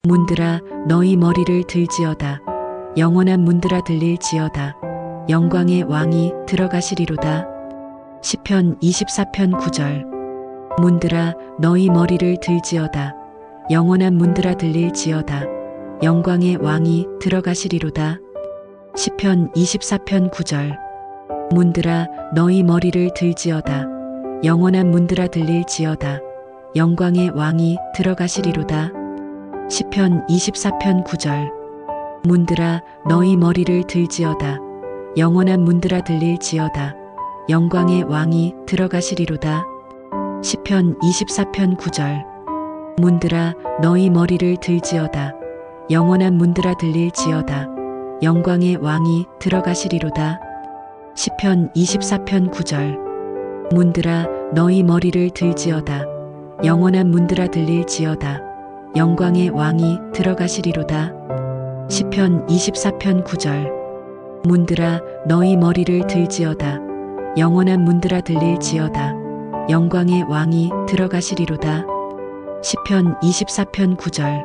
문들아 너희 머리를 들지어다. 영원한 문들아 들릴지어다. 영광의 왕이 들어가시리로다. 시편 24편 9절. 문들아 너희 머리를 들지어다. 영원한 문들아 들릴지어다. 영광의 왕이 들어가시리로다. 시편 24편 9절. 문들아 너희 머리를 들지어다. 영원한 문들아 들릴지어다. 영광의 왕이 들어가시리로다. 시편 24편 9절. 문들아 너희 머리를 들지어다. 영원한 문들아 들릴지어다. 영광의 왕이 들어가시리로다. 시편 24편 9절. 문들아 너희 머리를 들지어다. 영원한 문들아 들릴지어다. 영광의 왕이 들어가시리로다. 시편 24편 9절. 문들아 너희 머리를 들지어다. 영원한 문들아 들릴지어다. 영광의 왕이 들어가시리로다. 시편 24편 9절. 문들아 너희 머리를 들지어다. 영원한 문들아 들릴지어다. 영광의 왕이 들어가시리로다. 시편 24편 9절.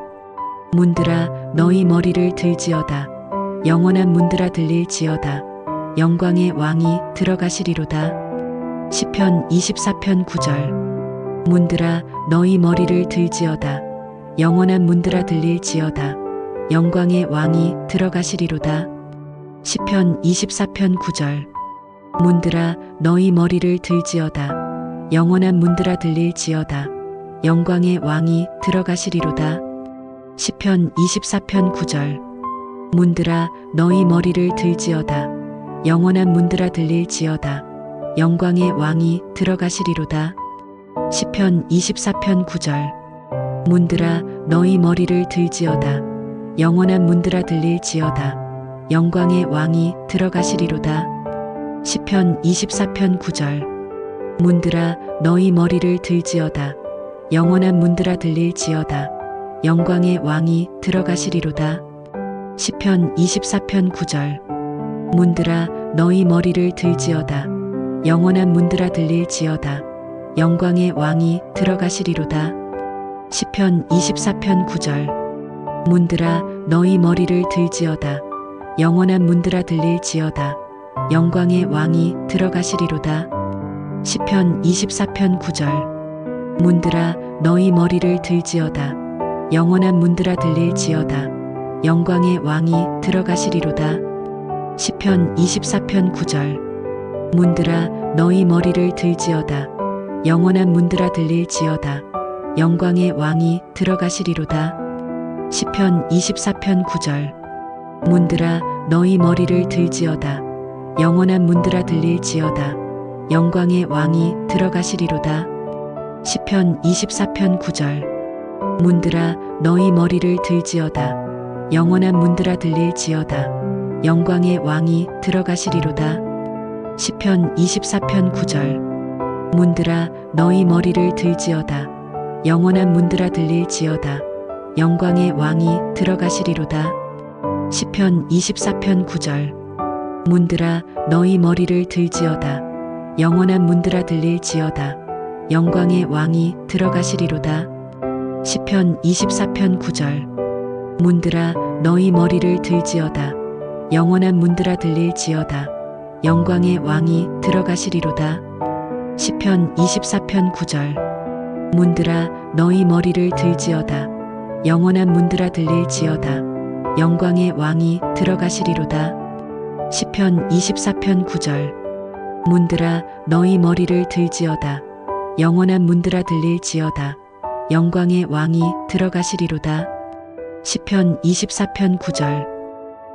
문들아 너희 머리를 들지어다. 영원한 문들아 들릴지어다. 영광의 왕이 들어가시리로다. 시편 24편 9절. 문들아 너희 머리를 들지어다. 영원한 문들아 들릴지어다. 영광의 왕이 들어가시리로다. 시편 24편 9절. 문들아 너희 머리를 들지어다. 영원한 문들아 들릴지어다. 영광의 왕이 들어가시리로다. 시편 24편 9절. 문들아 너희 머리를 들지어다. 영원한 문들아 들릴지어다. 영광의 왕이 들어가시리로다. 시편 24편 9절. 문들아 너희 머리를 들지어다. 영원한 문들아 들릴지어다. 영광의 왕이 들어가시리로다. 시편 24편 9절. 문들아 너희 머리를 들지어다. 영원한 문들아 들릴지어다. 영광의 왕이 들어가시리로다. 시편 24편 9절. 문들아 너희 머리를 들지어다. 영원한 문들아 들릴지어다. 영광의 왕이 들어가시리로다. 시편 24편 9절. 문들아 너희 머리를 들지어다. 영원한 문들아 들릴지어다. 영광의 왕이 들어가시리로다. 시편 24편 9절. 문들아 너희 머리를 들지어다. 영원한 문들아 들릴지어다. 영광의 왕이 들어가시리로다. 시편 24편 9절. 문들아 너희 머리를 들지어다. 영원한 문들아 들릴지어다. 영광의 왕이 들어가시리로다. 시편 24편 9절. 문들아 너희 머리를 들지어다. 영원한 문들아 들릴지어다. 영광의 왕이 들어가시리로다. 시편 24편 9절. 문들아 너희 머리를 들지어다. 영원한 문들아 들릴지어다. 영광의 왕이 들어가시리로다. 시편 24편 9절. 문들아 너희 머리를 들지어다. 영원한 문들아 들릴지어다. 영광의 왕이 들어가시리로다. 시편 24편 9절. 문들아 너희 머리를 들지어다. 영원한 문들아 들릴지어다. 영광의 왕이 들어가시리로다. 시편 24편 9절. 문들아 너희 머리를 들지어다. 영원한 문들아 들릴지어다. 영광의 왕이 들어가시리로다. 시편 24편 9절. 문들아 너희 머리를 들지어다. 영원한 문들아 들릴지어다. 영광의 왕이 들어가시리로다. 시편 24편 9절. 문들아 너희 머리를 들지어다. 영원한 문들아 들릴지어다. 영광의 왕이 들어가시리로다. 시편 24편 9절.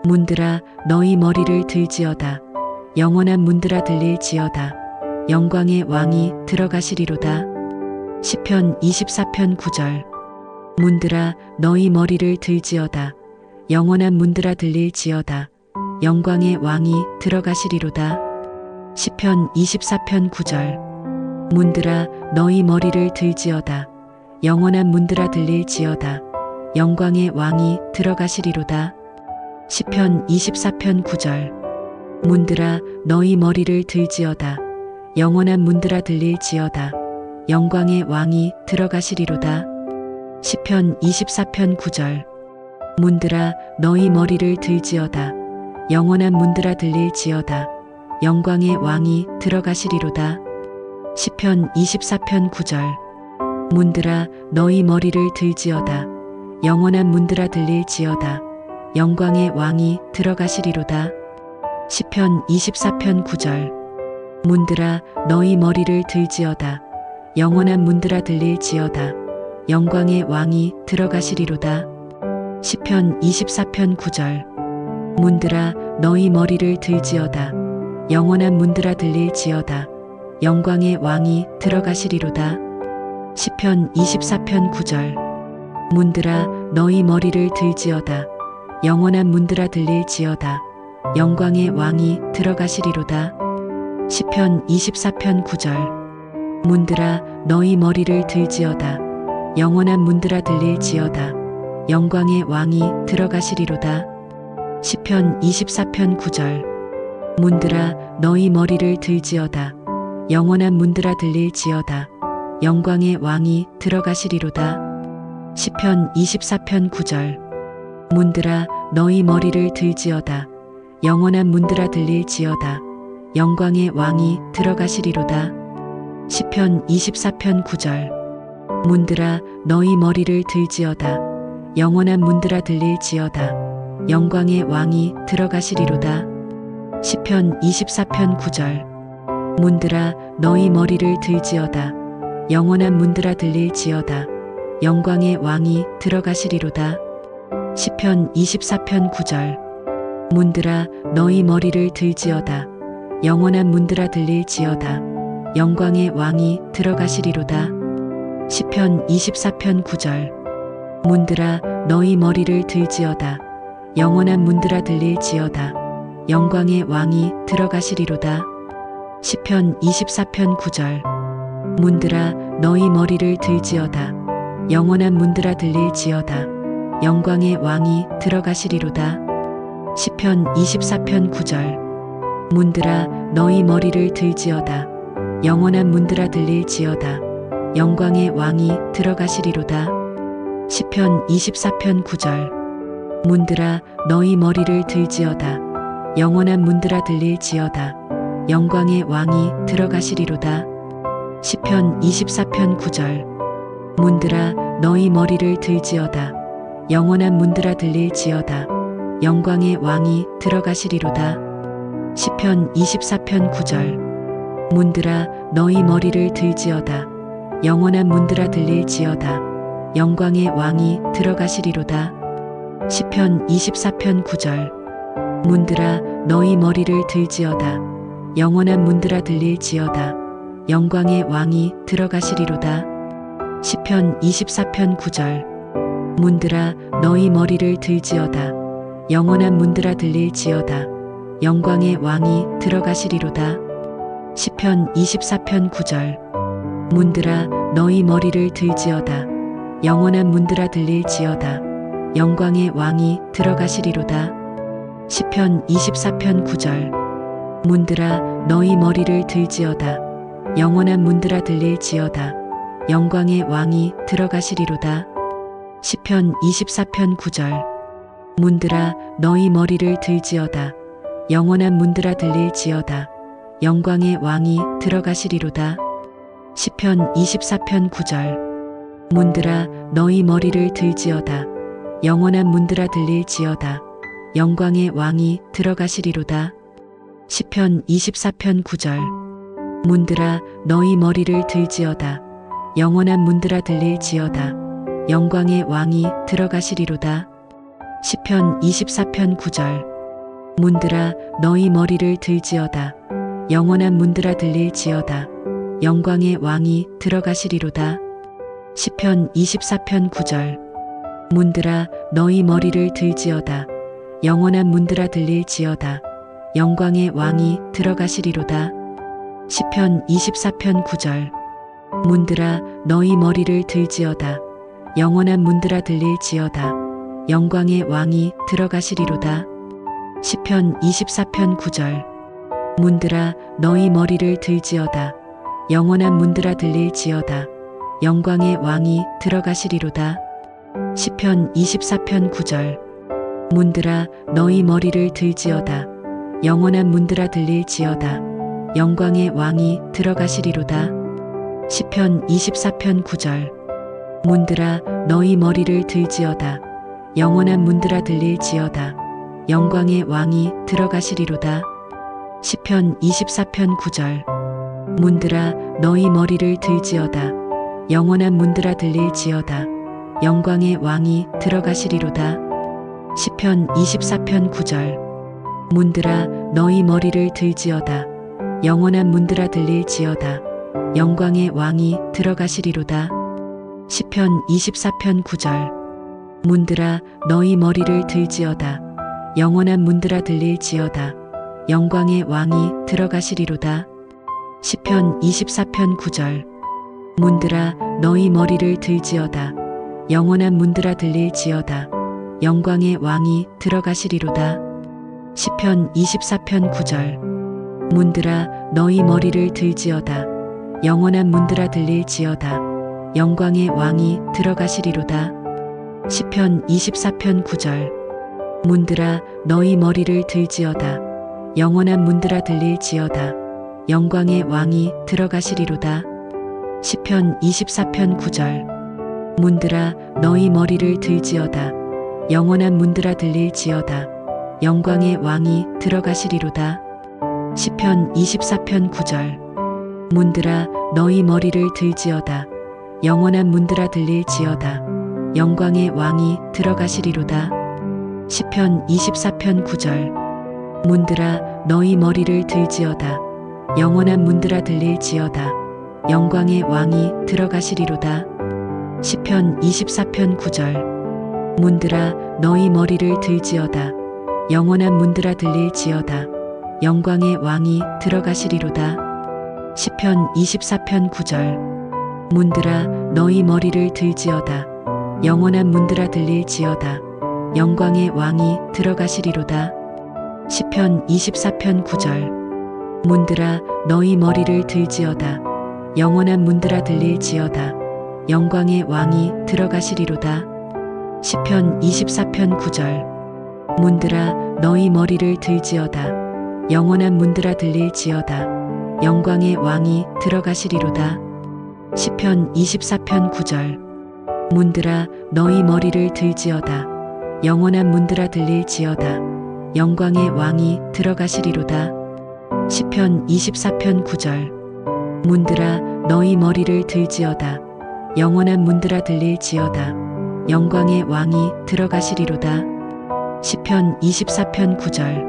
문들아 너희 머리를 들지어다. 영원한 문들아 들릴지어다. 영광의 왕이 들어가시리로다. 시편 24편 9절. 문들아 너희 머리를 들지어다. 영원한 문들아 들릴지어다. 영광의 왕이 들어가시리로다. 시편 24편 9절. 문들아 너희 머리를 들지어다. 영원한 문들아 들릴지어다. 영광의 왕이 들어가시리로다. 시편 24편 9절. 문들아 너희 머리를 들지어다. 영원한 문들아 들릴지어다. 영광의 왕이 들어가시리로다. 시편 24편 9절. 문들아 너희 머리를 들지어다. 영원한 문들아 들릴지어다. 영광의 왕이 들어가시리로다. 시편 24편 9절. 문들아 너희 머리를 들지어다. 영원한 문들아 들릴지어다. 영광의 왕이 들어가시리로다. 시편 24편 9절. 문들아 너희 머리를 들지어다. 영원한 문들아 들릴지어다. 영광의 왕이 들어가시리로다. 시편 24편 9절. 문들아 너희 머리를 들지어다. 영원한 문들아 들릴지어다. 영광의 왕이 들어가시리로다. 시편 24편 9절. 문들아 너희 머리를 들지어다. 영원한 문들아 들릴지어다. 영광의 왕이 들어가시리로다. 시편 24편 9절. 문들아 너희 머리를 들지어다. 영원한 문들아 들릴지어다. 영광의 왕이 들어가시리로다. 시편 24편 9절. 문들아 너희 머리를 들지어다. 영원한 문들아 들릴지어다. 영광의 왕이 들어가시리로다. 시편 24편 9절. 문들아 너희 머리를 들지어다. 영원한 문들아 들릴지어다. 영광의 왕이 들어가시리로다. 시편 24편 9절. 문들아 너희 머리를 들지어다. 영원한 문들아 들릴지어다. 영광의 왕이 들어가시리로다. 시편 24편 9절. 문들아 너희 머리를 들지어다. 영원한 문들아 들릴지어다. 영광의 왕이 들어가시리로다. 시편 24편 9절. 문들아 너희 머리를 들지어다. 영원한 문들아 들릴지어다. 영광의 왕이 들어가시리로다. 시편 24편 9절. 문들아 너희 머리를 들지어다. 영원한 문들아 들릴지어다. 영광의 왕이 들어가시리로다. 시편 24편 9절. 문들아 너희 머리를 들지어다. 영원한 문들아 들릴지어다. 영광의 왕이 들어가시리로다. 시편 24편 9절. 문들아 너희 머리를 들지어다. 영원한 문들아 들릴지어다. 영광의 왕이 들어가시리로다. 시편 24편 9절. 문들아 너희 머리를 들지어다. 영원한 문들아 들릴지어다. 영광의 왕이 들어가시리로다. 시편 24편 9절. 문들아 너희 머리를 들지어다. 영원한 문들아 들릴지어다. 영광의 왕이 들어가시리로다. 시편 24편 9절. 문들아 너희 머리를 들지어다. 영원한 문들아 들릴지어다. 영광의 왕이 들어가시리로다. 시편 24편 9절. 문들아 너희 머리를 들지어다. 영원한 문들아 들릴지어다. 영광의 왕이 들어가시리로다. 시편 24편 9절. 문들아 너희 머리를 들지어다. 영원한 문들아 들릴지어다. 영광의 왕이 들어가시리로다. 시편 24편 9절. 문들아 너희 머리를 들지어다. 영원한 문들아 들릴지어다. 영광의 왕이 들어가시리로다. 시편 24편 9절. 문들아 너희 머리를 들지어다. 영원한 문들아 들릴지어다. 영광의 왕이 들어가시리로다. 시편 24편 9절. 문들아 너희 머리를 들지어다. 영원한 문들아 들릴지어다. 영광의 왕이 들어가시리로다. 시편 24편 9절. 문들아 너희 머리를 들지어다. 영원한 문들아 들릴지어다. 영광의 왕이 들어가시리로다. 시편 24편 9절. 문들아 너희 머리를 들지어다. 영원한 문들아 들릴지어다. 영광의 왕이 들어가시리로다. 시편 24편 9절. 문들아 너희 머리를 들지어다. 영원한 문들아 들릴지어다. 영광의 왕이 들어가시리로다. 시편 24편 9절. 문들아 너희 머리를 들지어다. 영원한 문들아 들릴지어다. 영광의 왕이 들어가시리로다. 시편 24편 9절. 문들아 너희 머리를 들지어다. 영원한 문들아 들릴지어다. 영광의 왕이 들어가시리로다. 시편 24편 9절. 문들아 너희 머리를 들지어다. 영원한 문들아 들릴지어다. 영광의 왕이 들어가시리로다. 시편 24편 9절. 문들아 너희 머리를 들지어다. 영원한 문들아 들릴지어다. 영광의 왕이 들어가시리로다. 시편 24편 9절. 문들아 너희 머리를 들지어다. 영원한 문들아 들릴지어다. 영광의 왕이 들어가시리로다. 시편 24편 9절. 문들아 너희 머리를 들지어다. 영원한 문들아 들릴지어다. 영광의 왕이 들어가시리로다. 시편 24편 9절. 문들아 너희 머리를 들지어다. 영원한 문들아 들릴지어다. 영광의 왕이 들어가시리로다. 시편 24편 9절. 문들아 너희 머리를 들지어다. 영원한 문들아 들릴지어다. 영광의 왕이 들어가시리로다. 시편 24편 9절. 문들아 너희 머리를 들지어다. 영원한 문들아 들릴지어다. 영광의 왕이 들어가시리로다. 시편 24편 9절. 문들아 너희 머리를 들지어다. 영원한 문들아 들릴지어다. 영광의 왕이 들어가시리로다. 시편 24편 9절. 문들아 너희 머리를 들지어다. 영원한 문들아 들릴지어다. 영광의 왕이 들어가시리로다. 시편 24편 9절. 문들아 너희 머리를 들지어다. 영원한 문들아 들릴지어다. 영광의 왕이 들어가시리로다. 시편 24편 9절. 문들아 너희 머리를 들지어다. 영원한 문들아 들릴지어다. 영광의 왕이 들어가시리로다. 시편 24편 9절. 문들아 너희 머리를 들지어다. 영원한 문들아 들릴지어다. 영광의 왕이 들어가시리로다. 시편 24편 9절. 문들아 너희 머리를 들지어다. 영원한 문들아 들릴지어다. 영광의 왕이 들어가시리로다. 시편 24편 9절. 문들아 너희 머리를 들지어다. 영원한 문들아 들릴지어다. 영광의 왕이 들어가시리로다. 시편 24편 9절. 문들아 너희 머리를 들지어다. 영원한 문들아 들릴지어다. 영광의 왕이 들어가시리로다. 시편 24편 9절. 문들아 너희 머리를 들지어다. 영원한 문들아 들릴지어다. 영광의 왕이 들어가시리로다. 시편 24편 9절. 문들아 너희 머리를 들지어다. 영원한 문들아 들릴지어다. 영광의 왕이 들어가시리로다. 시편 24편 9절. 문들아 너희 머리를 들지어다. 영원한 문들아 들릴지어다. 영광의 왕이 들어가시리로다. 시편 24편 9절.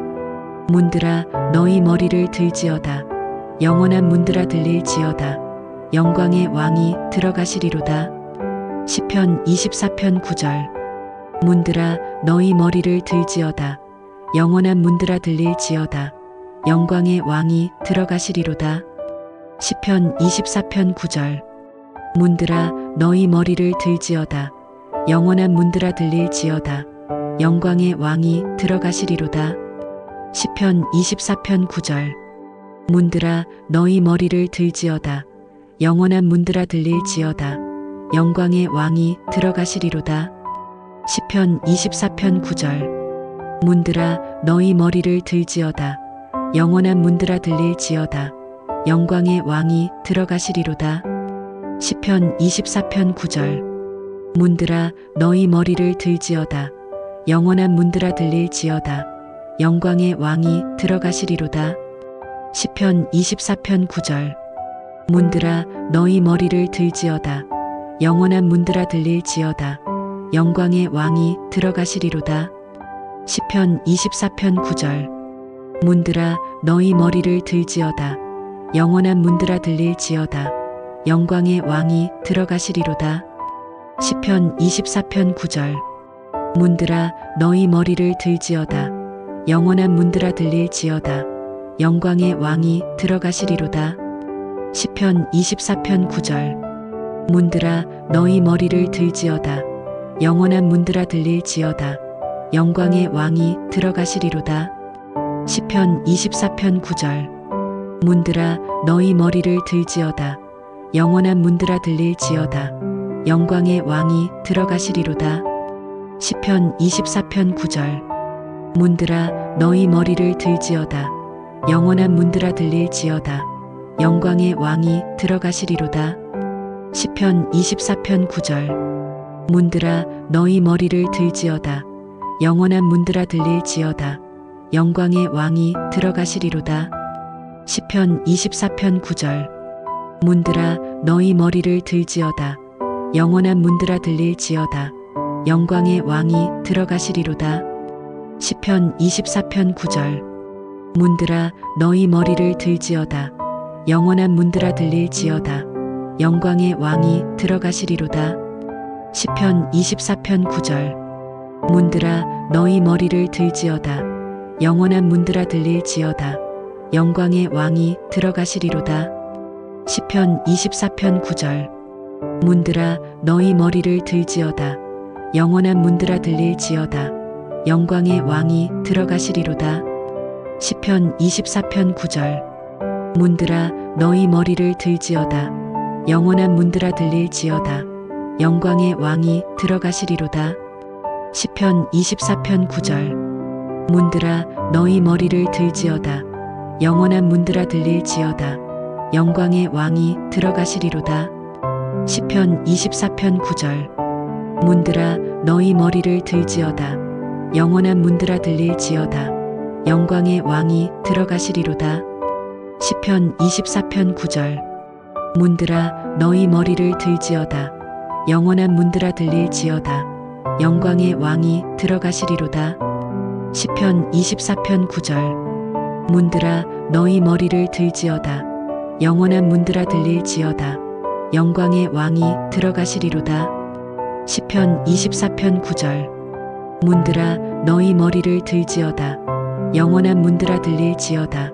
문들아 너희 머리를 들지어다. 영원한 문들아 들릴지어다. 영광의 왕이 들어가시리로다. 시편 24편 9절. 문들아 너희 머리를 들지어다. 영원한 문들아 들릴지어다. 영광의 왕이 들어가시리로다. 시편 24편 9절. 문들아 너희 머리를 들지어다. 영원한 문들아 들릴지어다. 영광의 왕이 들어가시리로다. 시편 24편 9절. 문들아 너희 머리를 들지어다. 영원한 문들아 들릴지어다. 영광의 왕이 들어가시리로다. 시편 24편 9절. 문들아 너희 머리를 들지어다. 영원한 문들아 들릴지어다. 영광의 왕이 들어가시리로다. 시편 24편 9절. 문들아 너희 머리를 들지어다. 영원한 문들아 들릴지어다. 영광의 왕이 들어가시리로다. 시편 24편 9절. 문들아 너희 머리를 들지어다. 영원한 문들아 들릴지어다. 영광의 왕이 들어가시리로다. 시편 24편 9절. 문들아 너희 머리를 들지어다. 영원한 문들아 들릴지어다. 영광의 왕이 들어가시리로다. 시편 24편 9절. 문들아 너희 머리를 들지어다. 영원한 문들아 들릴지어다. 영광의 왕이 들어가시리로다. 시편 24편 9절. 문들아 너희 머리를 들지어다. 영원한 문들아 들릴지어다. 영광의 왕이 들어가시리로다. 시편 24편 9절. 문들아 너희 머리를 들지어다. 영원한 문들아 들릴지어다. 영광의 왕이 들어가시리로다. 시편 24편 9절. 문들아 너희 머리를 들지어다. 영원한 문들아 들릴지어다. 영광의 왕이 들어가시리로다. 시편 24편 9절. 문들아 너희 머리를 들지어다. 영원한 문들아 들릴지어다. 영광의 왕이 들어가시리로다. 시편 24편 9절. 문들아 너희 머리를 들지어다. 영원한 문들아 들릴지어다. 영광의 왕이 들어가시리로다. 시편 24편 9절. 문들아 너희 머리를 들지어다. 영원한 문들아 들릴지어다. 영광의 왕이 들어가시리로다. 시편 24편 9절. 문들아 너희 머리를 들지어다. 영원한 문들아 들릴지어다. 영광의 왕이 들어가시리로다. 시편 24편 9절. 문들아 너희 머리를 들지어다. 영원한 문들아 들릴지어다. 영광의 왕이 들어가시리로다. 시편 24편 9절. 문들아 너희 머리를 들지어다. 영원한 문들아 들릴지어다. 영광의 왕이 들어가시리로다. 시편 24편 9절. 문들아 너희 머리를 들지어다. 영원한 문들아 들릴지어다. 영광의 왕이 들어가시리로다. 시편 24편 9절. 문들아 너희 머리를 들지어다. 영원한 문들아 들릴지어다. 영광의 왕이 들어가시리로다. 시편 24편 9절. 문들아 너희 머리를 들지어다. 영원한 문들아 들릴지어다. 영광의 왕이 들어가시리로다. 시편 24편 9절. 문들아 너희 머리를 들지어다. 영원한 문들아 들릴지어다. 영광의 왕이 들어가시리로다. 시편 24편 9절. 문들아 너희 머리를 들지어다. 영원한 문들아 들릴지어다.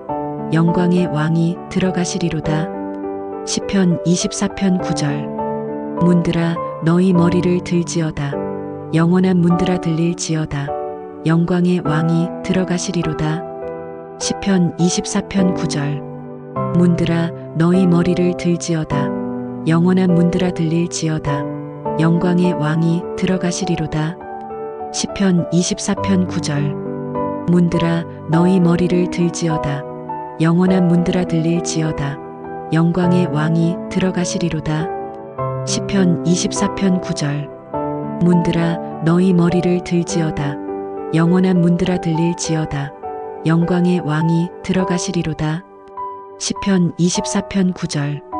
영광의 왕이 들어가시리로다. 시편 24편 9절. 문들아 너희 머리를 들지어다. 영원한 문들아 들릴지어다. 영광의 왕이 들어가시리로다. 시편 24편 9절. 문들아 너희 머리를 들지어다. 영원한 문들아 들릴지어다. 영광의 왕이 들어가시리로다. 시편 24편 9절. 문들아 너희 머리를 들지어다. 영원한 문들아 들릴지어다. 영광의 왕이 들어가시리로다. 시편 24편 9절. 문들아 너희 머리를 들지어다. 영원한 문들아 들릴지어다. 영광의 왕이 들어가시리로다. 시편 24편 9절.